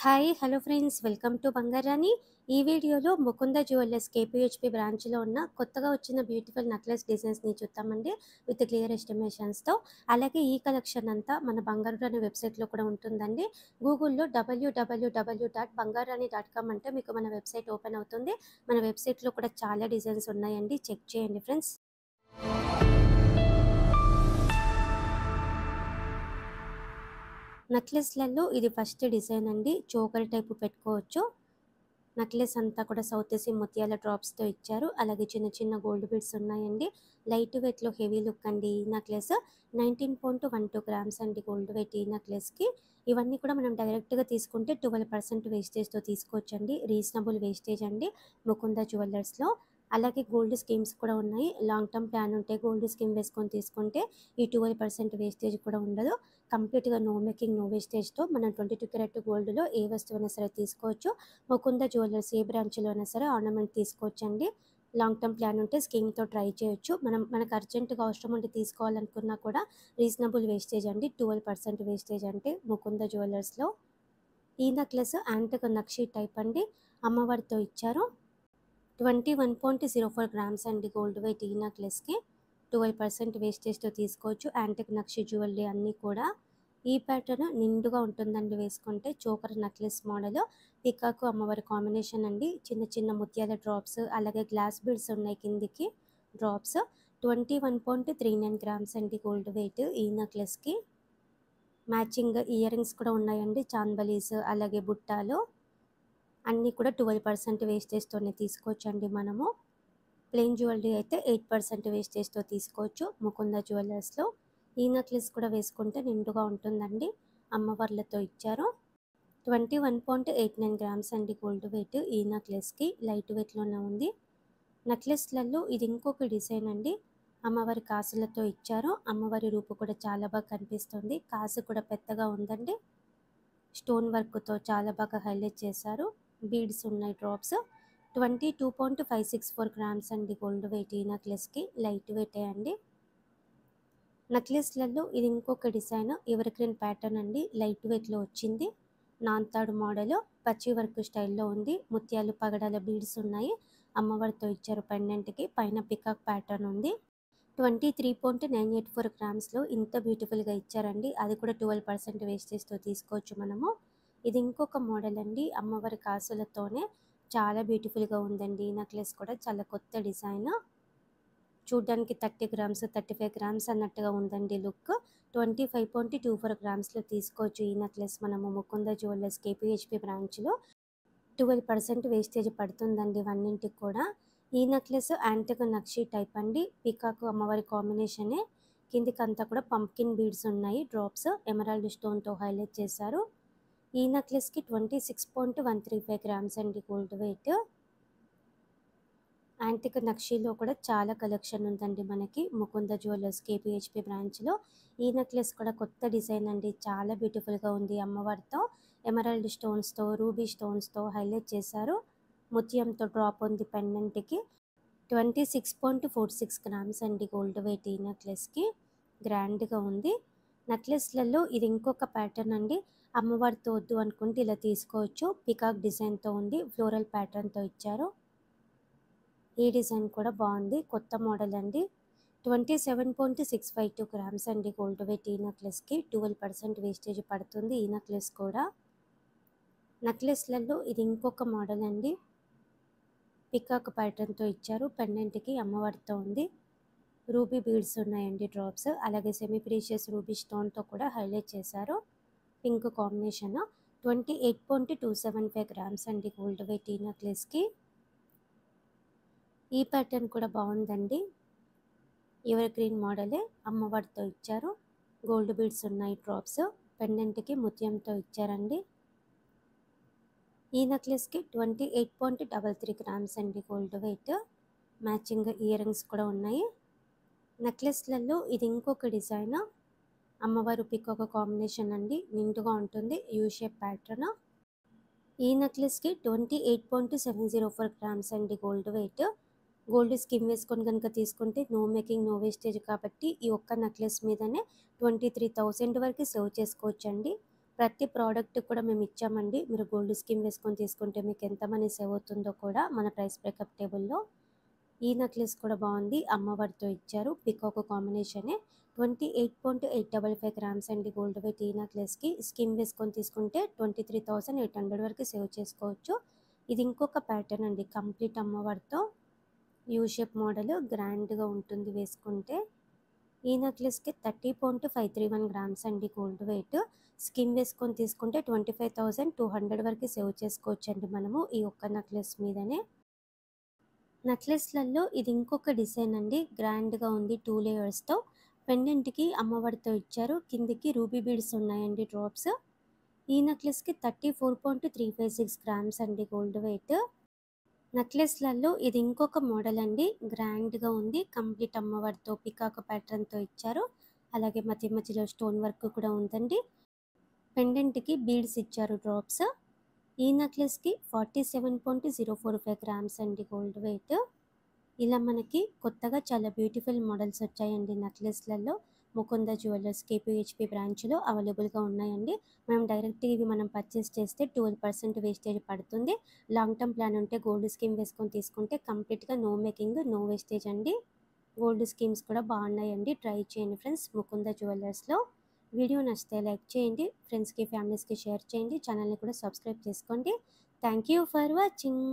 Hi hello friends, welcome to Bangarani. ఈ వీడియోలో Mukunda jewellers కేపీహెచ్పి బ్రాంచ్లో ఉన్న కొత్తగా వచ్చిన బ్యూటిఫుల్ నెక్లెస్ డిజైన్స్ని చూద్దామండి, విత్ క్లియర్ ఎస్టిమేషన్స్తో. అలాగే ఈ కలెక్షన్ అంతా మన బంగారాణి వెబ్సైట్లో కూడా ఉంటుందండి. గూగుల్లో www.bangarani.com అంటే మీకు మన వెబ్సైట్ ఓపెన్ అవుతుంది. మన వెబ్సైట్లో కూడా చాలా డిజైన్స్ ఉన్నాయండి, చెక్ చేయండి ఫ్రెండ్స్. నెక్లెస్లలో ఇది ఫస్ట్ డిజైన్ అండి, చోకర్ టైపు పెట్టుకోవచ్చు. నెక్లెస్ అంతా కూడా సౌత్ ఏసీ ముత్యాల డ్రాప్స్తో ఇచ్చారు. అలాగే చిన్న చిన్న గోల్డ్ బీడ్స్ ఉన్నాయండి. లైట్ వెయిట్లో హెవీ లుక్ అండి ఈ నెక్లెస్. 19.12 గ్రామ్స్ అండి గోల్డ్ వెయిట్ ఈ నెక్లెస్కి. ఇవన్నీ కూడా మనం డైరెక్ట్గా తీసుకుంటే 12% వేస్టేజ్తో తీసుకోవచ్చండి. రీజనబుల్ వేస్టేజ్ అండి ముకుంద జ్యువెలర్స్లో. అలాగే గోల్డ్ స్కీమ్స్ కూడా ఉన్నాయి. లాంగ్ టర్మ్ ప్లాన్ ఉంటే గోల్డ్ స్కీమ్ వేసుకొని తీసుకుంటే ఈ 12% వేస్టేజ్ కూడా ఉండదు. కంప్లీట్గా నో మేకింగ్ నో వేస్టేజ్తో మనం 22 క్యారెట్ గోల్డ్లో ఏ వస్తువైనా సరే తీసుకోవచ్చు. ముకుంద జ్యువెలర్స్ ఏ బ్రాంచ్లో అయినా సరే ఆర్నమెంట్ తీసుకోవచ్చండి. లాంగ్ టర్మ్ ప్లాన్ ఉంటే స్కీమ్తో ట్రై చేయొచ్చు. మనకు అర్జెంటుగా అవసరం ఉంటే తీసుకోవాలనుకున్నా కూడా రీజనబుల్ వేస్టేజ్ అండి. 12% వేస్టేజ్ అంటే ముకుంద జ్యువెలర్స్లో. ఈ నెక్లెస్ యాంటిక్ నక్షి టైప్ అండి, అమ్మవారితో ఇచ్చారు. 21.04 గ్రామ్స్ అండి గోల్డ్ వెయిట్ ఈ నెక్లెస్కి. 12% వేస్టేజ్తో తీసుకోవచ్చు. యాంటిక్ నక్షి జ్యువెలరీ అన్నీ కూడా. ఈ ప్యాటర్న్ నిండుగా ఉంటుందండి వేసుకుంటే. చోకర్ నెక్లెస్ మోడల్, పికాకు అమ్మవారి కాంబినేషన్ అండి. చిన్న చిన్న ముత్యాల డ్రాప్స్, అలాగే గ్లాస్ బీడ్స్ ఉన్నాయి కిందికి డ్రాప్స్. 21.39 గ్రామ్స్ అండి గోల్డ్ వెయిట్ ఈ నెక్లెస్కి. మ్యాచింగ్ ఇయర్ రింగ్స్ కూడా ఉన్నాయండి, చాన్బలీస్ అలాగే బుట్టాలు అన్నీ కూడా 12% వేస్టేజ్తోనే తీసుకోవచ్చండి మనము. ప్లెయిన్ జ్యువెలరీ అయితే 8% వేస్టేజ్తో తీసుకోవచ్చు ముకుంద జ్యువెలర్స్లో. ఈ నెక్లెస్ కూడా వేసుకుంటే నిండుగా ఉంటుందండి, అమ్మవార్లతో ఇచ్చారు. 21.89 గ్రామ్స్ అండి గోల్డ్ వెయిట్ ఈ నెక్లెస్కి. లైట్ వెయిట్లోనే ఉంది. నెక్లెస్లలో ఇది ఇంకొక డిజైన్ అండి, అమ్మవారి కాసులతో ఇచ్చారు. అమ్మవారి రూపు కూడా చాలా బాగా కనిపిస్తుంది. కాసు కూడా పెద్దగా ఉందండి. స్టోన్ వర్క్తో చాలా బాగా హైలైట్ చేశారు. బీడ్స్ ఉన్నాయి డ్రాప్స్. 22.564 గ్రామ్స్ అండి గోల్డ్ వెయిట్ ఈ నెక్లెస్కి. లైట్ వెయిటే అండి. నెక్లెస్లలో ఇది ఇంకొక డిజైన్, ఎవర్ గ్రీన్ ప్యాటర్న్ అండి, లైట్ వెయిట్లో వచ్చింది. నాన్తాడు మోడల్, పచ్చి వర్క్ స్టైల్లో ఉంది. ముత్యాలు పగడాల బీడ్స్ ఉన్నాయి. అమ్మవారితో ఇచ్చారు పెండెంట్కి. పైన పికాక్ ప్యాటర్న్ ఉంది. 23.984 గ్రామ్స్లో ఇంత బ్యూటిఫుల్గా ఇచ్చారండి. అది కూడా 12% వేస్టేజ్తో తీసుకోవచ్చు మనము. ఇది ఇంకొక మోడల్ అండి, అమ్మవారి కాసులతోనే చాలా బ్యూటిఫుల్గా ఉందండి. ఈ నెక్లెస్ కూడా చాలా కొత్త డిజైన్. చూడ్డానికి 30 గ్రామ్స్ 35 గ్రామ్స్ అన్నట్టుగా ఉందండి లుక్. 25.24 గ్రామ్స్లో తీసుకోవచ్చు ఈ నెక్లెస్ మనము ముకుంద జ్యువెలర్స్ కేపీహెచ్పి బ్రాంచ్లో. 12% వేస్టేజ్ పడుతుందండి ఇవన్నింటికి కూడా. ఈ నెక్లెస్ యాంటిక్ నక్షి టైప్ అండి, పికాకు అమ్మవారి కాంబినేషనే. కిందికంతా కూడా పంప్కిన్ బీడ్స్ ఉన్నాయి డ్రాప్స్, ఎమరాల్డ్ స్టోన్తో హైలైట్ చేశారు. ఈ నెక్లెస్కి 26.135 గ్రామ్స్ అండి గోల్డ్ వెయిట్. యాంటిక్ నక్షిలో కూడా చాలా కలెక్షన్ ఉందండి మనకి ముకుంద జ్యువెలర్స్ కేపీహెచ్పి బ్రాంచ్లో. ఈ నెక్లెస్ కూడా కొత్త డిజైన్ అండి, చాలా బ్యూటిఫుల్గా ఉంది. అమ్మవారితో ఎమరాల్డ్ స్టోన్స్తో రూబీ స్టోన్స్తో హైలైట్ చేశారు. ముత్యంతో డ్రాప్ ఉంది పెండెంట్కి. 26.46 గ్రామ్స్ అండి గోల్డ్ వెయిట్ ఈ నెక్లెస్కి. గ్రాండ్గా ఉంది. నెక్లెస్లలో ఇది ఇంకొక ప్యాటర్న్ అండి, అమ్మవారితో వద్దు అనుకుంటే ఇలా తీసుకోవచ్చు. పికాక్ డిజైన్తో ఉంది, ఫ్లోరల్ ప్యాటర్న్తో ఇచ్చారు. ఈ డిజైన్ కూడా బాగుంది, కొత్త మోడల్ అండి. 27.652 గ్రామ్స్ అండి గోల్డ్ వెయిట్ ఈ నెక్లెస్కి. 12% వేస్టేజ్ పడుతుంది ఈ నెక్లెస్ కూడా. నెక్లెస్లలో ఇది ఇంకొక మోడల్ అండి, పికాక్ ప్యాటర్న్తో ఇచ్చారు. పెండెంట్కి అమ్మవారితో ఉంది. రూబీ బీడ్స్ ఉన్నాయండి డ్రాప్స్, అలాగే సెమీ ప్రీషియస్ రూబీ స్టోన్తో కూడా హైలైట్ చేశారు. Pink combination. 28.275 గ్రామ్స్ అండి గోల్డ్ వెయిట్ ఈ నెక్లెస్కి. ఈ ప్యాటర్న్ కూడా బాగుందండి, ఎవర్ గ్రీన్ మోడలే, అమ్మవారితో ఇచ్చారు. గోల్డ్ బీడ్స్ ఉన్నాయి డ్రాప్స్, పెండెంట్కి ముత్యంతో ఇచ్చారండి. ఈ నెక్లెస్కి 28.33 గ్రామ్స్ అండి gold weight. Matching ear rings కూడా ఉన్నాయి. నెక్లెస్లలో ఇది ఇంకొక డిజైన్, అమ్మవారు పికాక్ కాంబినేషన్ అండి, నిండుగా ఉంటుంది, యూ షేప్ ప్యాటర్న్. ఈ నెక్లెస్కి 28.704 గ్రామ్స్ అండి గోల్డ్ వెయిట్. గోల్డ్ స్కీమ్ వేసుకొని కనుక తీసుకుంటే నో మేకింగ్ నో వేస్టేజ్ కాబట్టి ఈ ఒక్క నెక్లెస్ మీదనే 23,000 వరకు సేవ్ చేసుకోవచ్చండి. ప్రతి ప్రోడక్ట్ కూడా మేము ఇచ్చామండి. మీరు గోల్డ్ స్కీమ్ వేసుకొని తీసుకుంటే మీకు ఎంత మనీ సేవ్ అవుతుందో కూడా మన ప్రైస్ బ్రేకప్ టేబుల్‌లో. ఈ నెక్లెస్ కూడా బాగుంది. అమ్మవారితో ఇచ్చారు. పికాక్ కాంబినేషనే. 28.855 గ్రామ్స్ అండి గోల్డ్ వెయిట్ ఈ నెక్లెస్‌కి. స్కీమ్ వేసుకొని తీసుకుంటే 23,800 వరకు సేవ్ చేసుకోవచ్చు. ఇది ఇంకొక ప్యాటర్న్ అండి. కంప్లీట్ అమ్మవారితో యూ షేప్ మోడల్ గ్రాండ్‌గా ఉంటుంది వేసుకుంటే. ఈ నెక్లెస్‌కి 30.531 గ్రామ్స్ అండి గోల్డ్ వెయిట్. స్కీమ్ వేసుకొని తీసుకుంటే 25,200 వరకు సేవ్ చేసుకోవచ్చండి మనము ఈ ఒక్క నెక్లెస్ మీదనే. నెక్లెస్‌లలో ఇది ఇంకొక డిజైన్ అండి. గ్రాండ్‌గా ఉంది 2 లేయర్స్‌తో. పెండెంట్‌కి అమ్మవారితో ఇచ్చారు. కిందికి రూబీ బీడ్స్ ఉన్నాయండి డ్రాప్స్. ఈ నెక్లెస్‌కి 34.356 గ్రామ్స్ అండి గోల్డ్ వెయిట్. నెక్లెస్‌లలో ఇది ఇంకొక మోడల్ అండి. గ్రాండ్‌గా ఉంది. కంప్లీట్ అమ్మవారితో పికాక్ ప్యాటర్న్‌తో ఇచ్చారు. అలాగే మధ్య మధ్యలో స్టోన్ వర్క్ కూడా ఉందండి. పెండెంట్‌కి బీడ్స్ ఇచ్చారు డ్రాప్స్. ఈ నెక్లెస్‌కి 47.045 గ్రామ్స్ అండి గోల్డ్ వెయిట్. ఇలా మనకి కొత్తగా చాలా బ్యూటిఫుల్ మోడల్స్ వచ్చాయండి నెక్లెస్‌లలో. ముకుంద జ్యువెలర్స్ కేపీహెచ్‌పీ బ్రాంచ్‌లో అవైలబుల్‌గా ఉన్నాయండి. డైరెక్ట్‌గా ఇవి మనం పర్చేస్ చేస్తే 12% వేస్టేజ్ పడుతుంది. లాంగ్ టర్మ్ ప్లాన్ ఉంటే గోల్డ్ స్కీమ్ వేసుకొని తీసుకుంటే కంప్లీట్‌గా నో మేకింగ్, నో వేస్టేజ్ అండి. గోల్డ్ స్కీమ్స్ కూడా బాగున్నాయండి. ట్రై చేయండి ఫ్రెండ్స్ ముకుంద జ్యువెలర్స్‌లో. వీడియో నచ్చితే లైక్ చేయండి. ఫ్రెండ్స్‌కి, ఫ్యామిలీస్‌కి షేర్ చేయండి. ఛానల్‌ని కూడా సబ్స్క్రైబ్ చేసుకోండి. Thank you for watching.